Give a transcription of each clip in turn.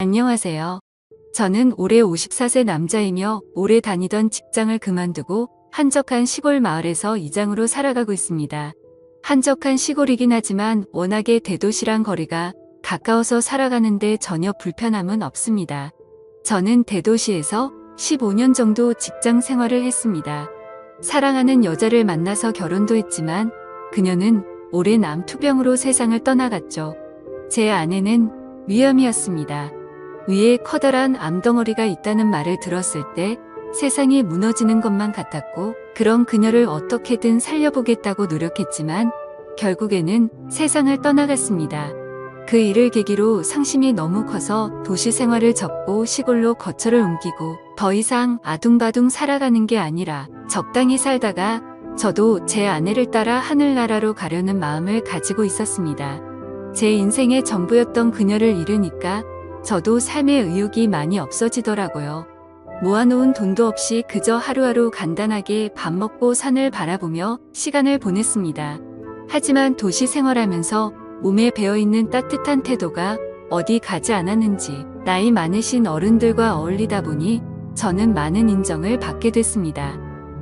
안녕하세요. 저는 올해 54세 남자이며 오래 다니던 직장을 그만두고 한적한 시골 마을에서 이장으로 살아가고 있습니다. 한적한 시골이긴 하지만 워낙에 대도시랑 거리가 가까워서 살아가는데 전혀 불편함은 없습니다. 저는 대도시에서 15년 정도 직장 생활을 했습니다. 사랑하는 여자를 만나서 결혼도 했지만 그녀는 오랜 암투병으로 세상을 떠나갔죠. 제 아내는 위암이었습니다. 위에 커다란 암덩어리가 있다는 말을 들었을 때 세상이 무너지는 것만 같았고, 그런 그녀를 어떻게든 살려보겠다고 노력했지만 결국에는 세상을 떠나갔습니다. 그 일을 계기로 상심이 너무 커서 도시 생활을 접고 시골로 거처를 옮기고 더 이상 아둥바둥 살아가는 게 아니라 적당히 살다가 저도 제 아내를 따라 하늘나라로 가려는 마음을 가지고 있었습니다. 제 인생의 전부였던 그녀를 잃으니까 저도 삶의 의욕이 많이 없어지더라고요. 모아놓은 돈도 없이 그저 하루하루 간단하게 밥 먹고 산을 바라보며 시간을 보냈습니다. 하지만 도시 생활하면서 몸에 배어있는 따뜻한 태도가 어디 가지 않았는지 나이 많으신 어른들과 어울리다 보니 저는 많은 인정을 받게 됐습니다.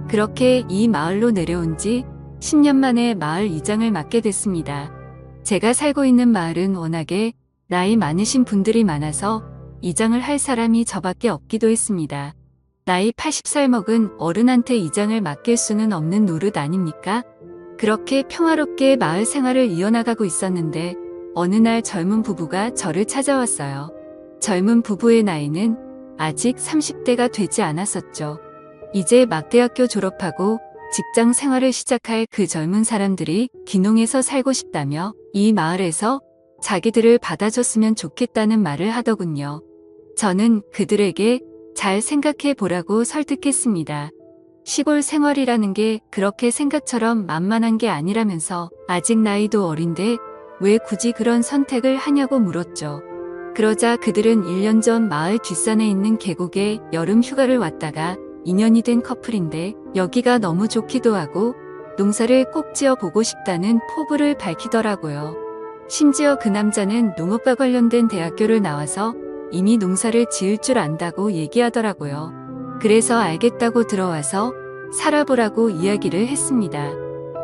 그렇게 이 마을로 내려온 지 10년 만에 마을 이장을 맡게 됐습니다. 제가 살고 있는 마을은 워낙에 나이 많으신 분들이 많아서 이장을 할 사람이 저밖에 없기도 했습니다. 나이 80살 먹은 어른한테 이장을 맡길 수는 없는 노릇 아닙니까? 그렇게 평화롭게 마을 생활을 이어나가고 있었는데 어느 날 젊은 부부가 저를 찾아왔어요. 젊은 부부의 나이는 아직 30대가 되지 않았었죠. 이제 막 대학교 졸업하고 직장 생활을 시작할 그 젊은 사람들이 귀농해서 살고 싶다며 이 마을에서 자기들을 받아줬으면 좋겠다는 말을 하더군요. 저는 그들에게 잘 생각해 보라고 설득했습니다. 시골 생활이라는 게 그렇게 생각처럼 만만한 게 아니라면서 아직 나이도 어린데 왜 굳이 그런 선택을 하냐고 물었죠. 그러자 그들은 1년 전 마을 뒷산에 있는 계곡에 여름 휴가를 왔다가 인연이 된 커플인데 여기가 너무 좋기도 하고 농사를 꼭 지어 보고 싶다는 포부를 밝히더라고요. 심지어 그 남자는 농업과 관련된 대학교를 나와서 이미 농사를 지을 줄 안다고 얘기하더라고요. 그래서 알겠다고 들어와서 살아보라고 이야기를 했습니다.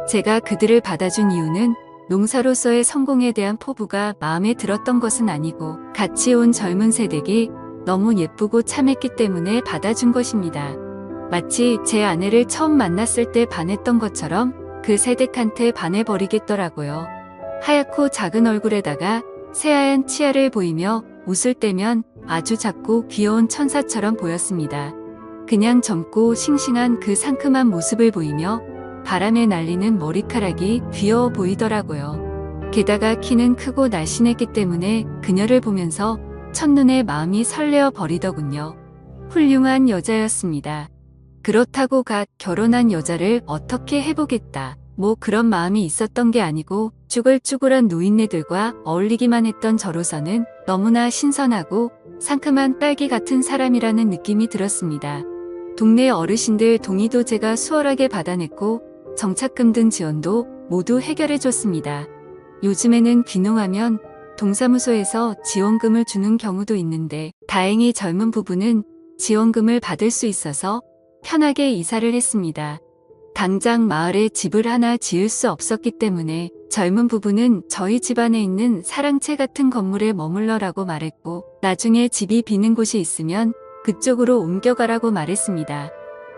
제가 그들을 받아준 이유는 농사로서의 성공에 대한 포부가 마음에 들었던 것은 아니고 같이 온 젊은 세대기 너무 예쁘고 참했기 때문에 받아준 것입니다. 마치 제 아내를 처음 만났을 때 반했던 것처럼 그 세댁한테 반해버리겠더라고요. 하얗고 작은 얼굴에다가 새하얀 치아를 보이며 웃을 때면 아주 작고 귀여운 천사처럼 보였습니다. 그냥 젊고 싱싱한 그 상큼한 모습을 보이며 바람에 날리는 머리카락이 귀여워 보이더라고요. 게다가 키는 크고 날씬했기 때문에 그녀를 보면서 첫눈에 마음이 설레어 버리더군요. 훌륭한 여자였습니다. 그렇다고 갓 결혼한 여자를 어떻게 해보겠다, 뭐 그런 마음이 있었던 게 아니고 쭈글쭈글한 노인네들과 어울리기만 했던 저로서는 너무나 신선하고 상큼한 딸기 같은 사람이라는 느낌이 들었습니다. 동네 어르신들 동의도 제가 수월하게 받아냈고 정착금 등 지원도 모두 해결해줬습니다. 요즘에는 귀농하면 동사무소에서 지원금을 주는 경우도 있는데 다행히 젊은 부부는 지원금을 받을 수 있어서 편하게 이사를 했습니다. 당장 마을에 집을 하나 지을 수 없었기 때문에 젊은 부부는 저희 집안에 있는 사랑채 같은 건물에 머물러라고 말했고 나중에 집이 비는 곳이 있으면 그쪽으로 옮겨가라고 말했습니다.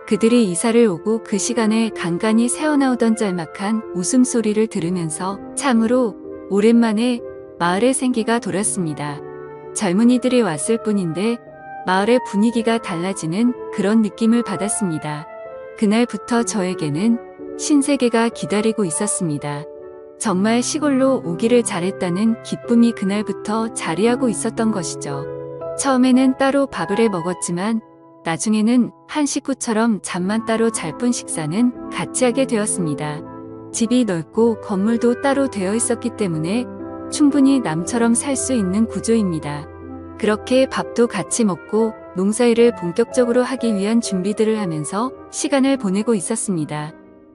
그들이 이사를 오고 그 시간에 간간히 새어나오던 짤막한 웃음소리를 들으면서 참으로 오랜만에 마을의 생기가 돌았습니다. 젊은이들이 왔을 뿐인데 마을의 분위기가 달라지는 그런 느낌을 받았습니다. 그날부터 저에게는 신세계가 기다리고 있었습니다. 정말 시골로 오기를 잘했다는 기쁨이 그날부터 자리하고 있었던 것이죠. 처음에는 따로 밥을 해 먹었지만 나중에는 한 식구처럼 잠만 따로 잘 푼 식사는 같이 하게 되었습니다. 집이 넓고 건물도 따로 되어 있었기 때문에 충분히 남처럼 살 수 있는 구조입니다. 그렇게 밥도 같이 먹고 농사일을 본격적으로 하기 위한 준비들을 하면서 시간을 보내고 있었습니다.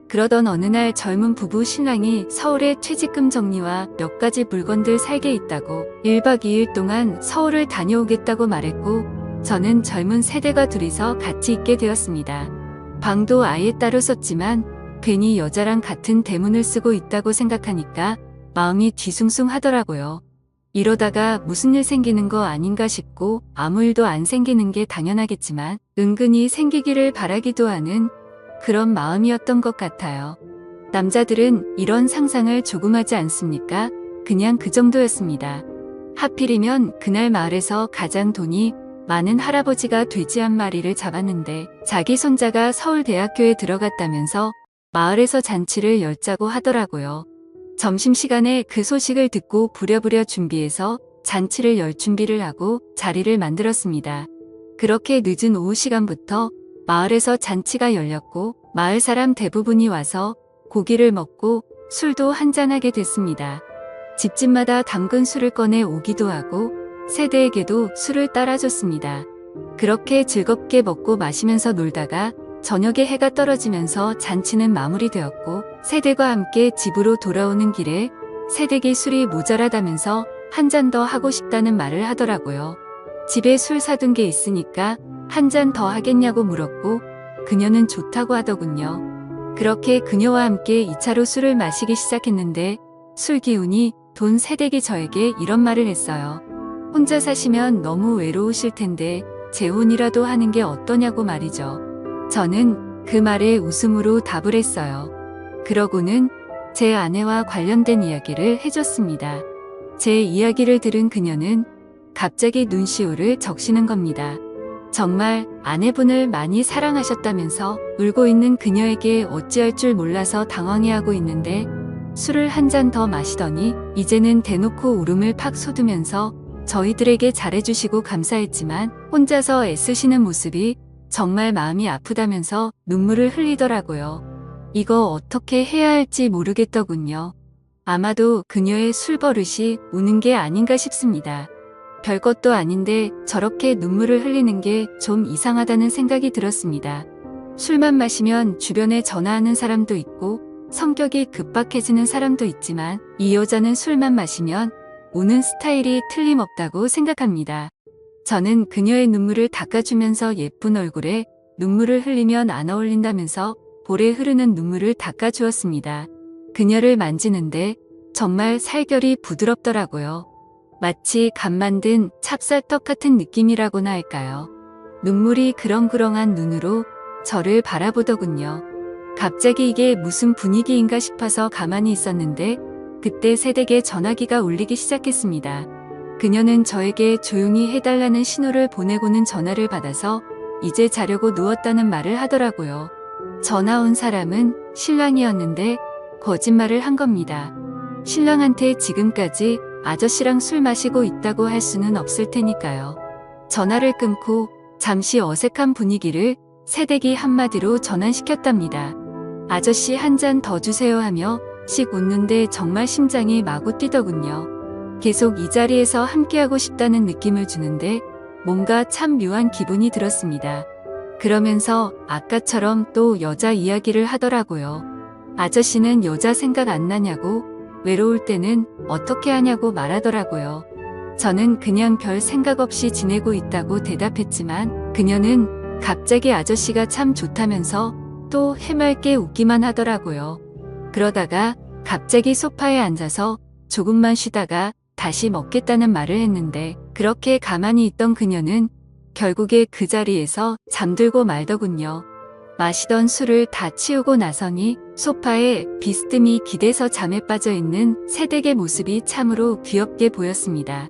그러던 어느 날 젊은 부부 신랑이 서울에 퇴직금 정리와 몇 가지 물건들 살게 있다고 1박 2일 동안 서울을 다녀오겠다고 말했고 저는 젊은 세대가 둘이서 같이 있게 되었습니다. 방도 아예 따로 썼지만 괜히 여자랑 같은 대문을 쓰고 있다고 생각하니까 마음이 뒤숭숭 하더라고요. 이러다가 무슨 일 생기는 거 아닌가 싶고 아무 일도 안 생기는 게 당연하겠지만 은근히 생기기를 바라기도 하는 그런 마음이었던 것 같아요. 남자들은 이런 상상을 조금 하지 않습니까? 그냥 그 정도였습니다. 하필이면 그날 마을에서 가장 돈이 많은 할아버지가 돼지 한 마리를 잡았는데 자기 손자가 서울대학교에 들어갔다면서 마을에서 잔치를 열자고 하더라고요. 점심시간에 그 소식을 듣고 부랴부랴 준비해서 잔치를 열 준비를 하고 자리를 만들었습니다. 그렇게 늦은 오후 시간부터 마을에서 잔치가 열렸고 마을 사람 대부분이 와서 고기를 먹고 술도 한잔하게 됐습니다. 집집마다 담근 술을 꺼내 오기도 하고 세대에게도 술을 따라줬습니다. 그렇게 즐겁게 먹고 마시면서 놀다가 저녁에 해가 떨어지면서 잔치는 마무리되었고 세대가 함께 집으로 돌아오는 길에 세대기 술이 모자라다면서 한 잔 더 하고 싶다는 말을 하더라고요. 집에 술 사둔 게 있으니까 한 잔 더 하겠냐고 물었고 그녀는 좋다고 하더군요. 그렇게 그녀와 함께 2차로 술을 마시기 시작했는데 술 기운이 돈 세대기 저에게 이런 말을 했어요. 혼자 사시면 너무 외로우실 텐데 재혼이라도 하는 게 어떠냐고 말이죠. 저는 그 말에 웃음으로 답을 했어요. 그러고는 제 아내와 관련된 이야기를 해줬습니다. 제 이야기를 들은 그녀는 갑자기 눈시울을 적시는 겁니다. 정말 아내분을 많이 사랑하셨다면서 울고 있는 그녀에게 어찌할 줄 몰라서 당황해하고 있는데 술을 한 잔 더 마시더니 이제는 대놓고 울음을 팍 쏟으면서 저희들에게 잘해주시고 감사했지만 혼자서 애쓰시는 모습이 정말 마음이 아프다면서 눈물을 흘리더라고요. 이거 어떻게 해야 할지 모르겠더군요. 아마도 그녀의 술버릇이 우는 게 아닌가 싶습니다. 별것도 아닌데 저렇게 눈물을 흘리는 게 좀 이상하다는 생각이 들었습니다. 술만 마시면 주변에 전화하는 사람도 있고 성격이 급박해지는 사람도 있지만 이 여자는 술만 마시면 우는 스타일이 틀림없다고 생각합니다. 저는 그녀의 눈물을 닦아주면서 예쁜 얼굴에 눈물을 흘리면 안 어울린다면서 볼에 흐르는 눈물을 닦아주었습니다. 그녀를 만지는데 정말 살결이 부드럽더라고요. 마치 갓 만든 찹쌀떡 같은 느낌이라고나 할까요? 눈물이 그렁그렁한 눈으로 저를 바라보더군요. 갑자기 이게 무슨 분위기인가 싶어서 가만히 있었는데 그때 세댁의 전화기가 울리기 시작했습니다. 그녀는 저에게 조용히 해달라는 신호를 보내고는 전화를 받아서 이제 자려고 누웠다는 말을 하더라고요. 전화 온 사람은 신랑이었는데 거짓말을 한 겁니다. 신랑한테 지금까지 아저씨랑 술 마시고 있다고 할 수는 없을 테니까요. 전화를 끊고 잠시 어색한 분위기를 세댁이 한마디로 전환시켰답니다. 아저씨 한 잔 더 주세요 하며 씩 웃는데 정말 심장이 마구 뛰더군요. 계속 이 자리에서 함께하고 싶다는 느낌을 주는데 뭔가 참 묘한 기분이 들었습니다. 그러면서 아까처럼 또 여자 이야기를 하더라고요. 아저씨는 여자 생각 안 나냐고 외로울 때는 어떻게 하냐고 말하더라고요. 저는 그냥 별 생각 없이 지내고 있다고 대답했지만 그녀는 갑자기 아저씨가 참 좋다면서 또 해맑게 웃기만 하더라고요. 그러다가 갑자기 소파에 앉아서 조금만 쉬다가 다시 먹겠다는 말을 했는데 그렇게 가만히 있던 그녀는 결국에 그 자리에서 잠들고 말더군요. 마시던 술을 다 치우고 나서니 소파에 비스듬히 기대서 잠에 빠져 있는 세댁의 모습이 참으로 귀엽게 보였습니다.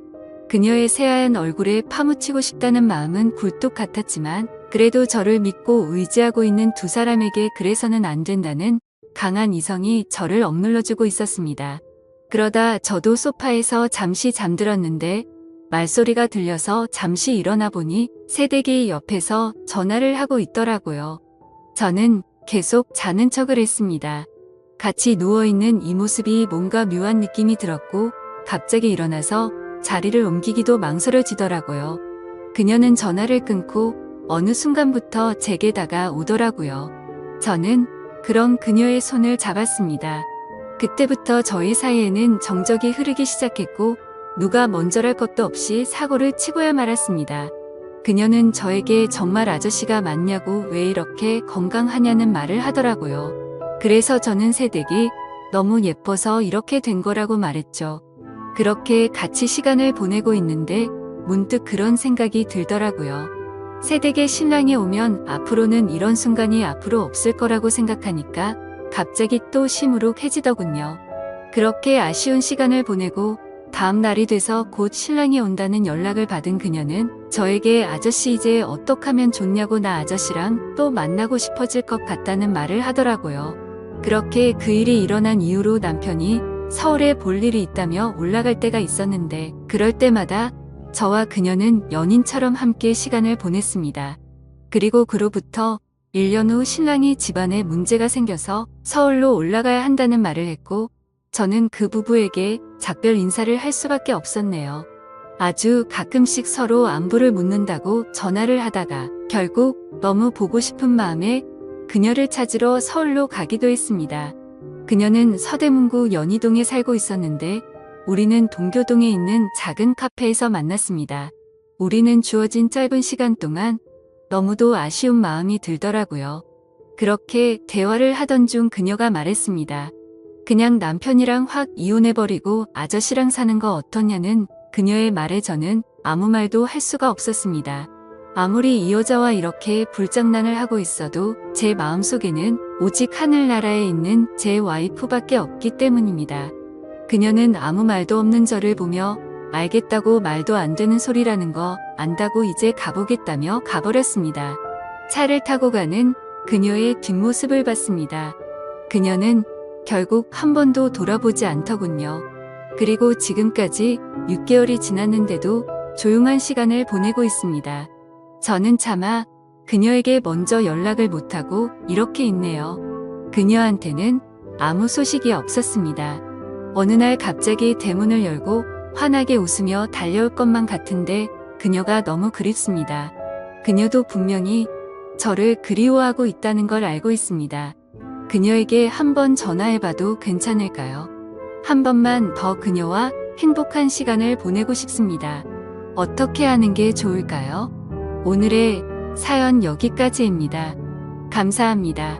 그녀의 새하얀 얼굴에 파묻히고 싶다는 마음은 굴뚝 같았지만 그래도 저를 믿고 의지하고 있는 두 사람에게 그래서는 안 된다는 강한 이성이 저를 억눌러주고 있었습니다. 그러다 저도 소파에서 잠시 잠들었는데 말소리가 들려서 잠시 일어나 보니 세댁이 옆에서 전화를 하고 있더라고요. 저는 계속 자는 척을 했습니다. 같이 누워있는 이 모습이 뭔가 묘한 느낌이 들었고 갑자기 일어나서 자리를 옮기기도 망설여지더라고요. 그녀는 전화를 끊고 어느 순간부터 제게 다가오더라고요. 저는 그런 그녀의 손을 잡았습니다. 그때부터 저희 사이에는 정적이 흐르기 시작했고 누가 먼저랄 것도 없이 사고를 치고야 말았습니다. 그녀는 저에게 정말 아저씨가 맞냐고 왜 이렇게 건강하냐는 말을 하더라고요. 그래서 저는 새댁이 너무 예뻐서 이렇게 된 거라고 말했죠. 그렇게 같이 시간을 보내고 있는데 문득 그런 생각이 들더라고요. 새댁의 신랑이 오면 앞으로는 이런 순간이 앞으로 없을 거라고 생각하니까 갑자기 또 시무룩해지더군요. 그렇게 아쉬운 시간을 보내고 다음 날이 돼서 곧 신랑이 온다는 연락을 받은 그녀는 저에게 아저씨 이제 어떡하면 좋냐고 나 아저씨랑 또 만나고 싶어질 것 같다는 말을 하더라고요. 그렇게 그 일이 일어난 이후로 남편이 서울에 볼 일이 있다며 올라갈 때가 있었는데 그럴 때마다 저와 그녀는 연인처럼 함께 시간을 보냈습니다. 그리고 그로부터 1년 후 신랑이 집안에 문제가 생겨서 서울로 올라가야 한다는 말을 했고 저는 그 부부에게 작별 인사를 할 수밖에 없었네요. 아주 가끔씩 서로 안부를 묻는다고 전화를 하다가 결국 너무 보고 싶은 마음에 그녀를 찾으러 서울로 가기도 했습니다. 그녀는 서대문구 연희동에 살고 있었는데 우리는 동교동에 있는 작은 카페에서 만났습니다. 우리는 주어진 짧은 시간 동안 너무도 아쉬운 마음이 들더라고요. 그렇게 대화를 하던 중 그녀가 말했습니다. 그냥 남편이랑 확 이혼해버리고 아저씨랑 사는 거 어떠냐는 그녀의 말에 저는 아무 말도 할 수가 없었습니다. 아무리 이 여자와 이렇게 불장난을 하고 있어도 제 마음속에는 오직 하늘나라에 있는 제 와이프밖에 없기 때문입니다. 그녀는 아무 말도 없는 저를 보며 알겠다고 말도 안 되는 소리라는 거 안다고 이제 가보겠다며 가버렸습니다. 차를 타고 가는 그녀의 뒷모습을 봤습니다. 그녀는 결국 한 번도 돌아보지 않더군요. 그리고 지금까지 6개월이 지났는데도 조용한 시간을 보내고 있습니다. 저는 차마 그녀에게 먼저 연락을 못하고 이렇게 있네요. 그녀한테는 아무 소식이 없었습니다. 어느 날 갑자기 대문을 열고 환하게 웃으며 달려올 것만 같은데 그녀가 너무 그립습니다. 그녀도 분명히 저를 그리워하고 있다는 걸 알고 있습니다. 그녀에게 한번 전화해봐도 괜찮을까요? 한 번만 더 그녀와 행복한 시간을 보내고 싶습니다. 어떻게 하는 게 좋을까요? 오늘의 사연 여기까지입니다. 감사합니다.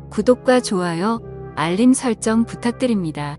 구독과 좋아요, 알림 설정 부탁드립니다.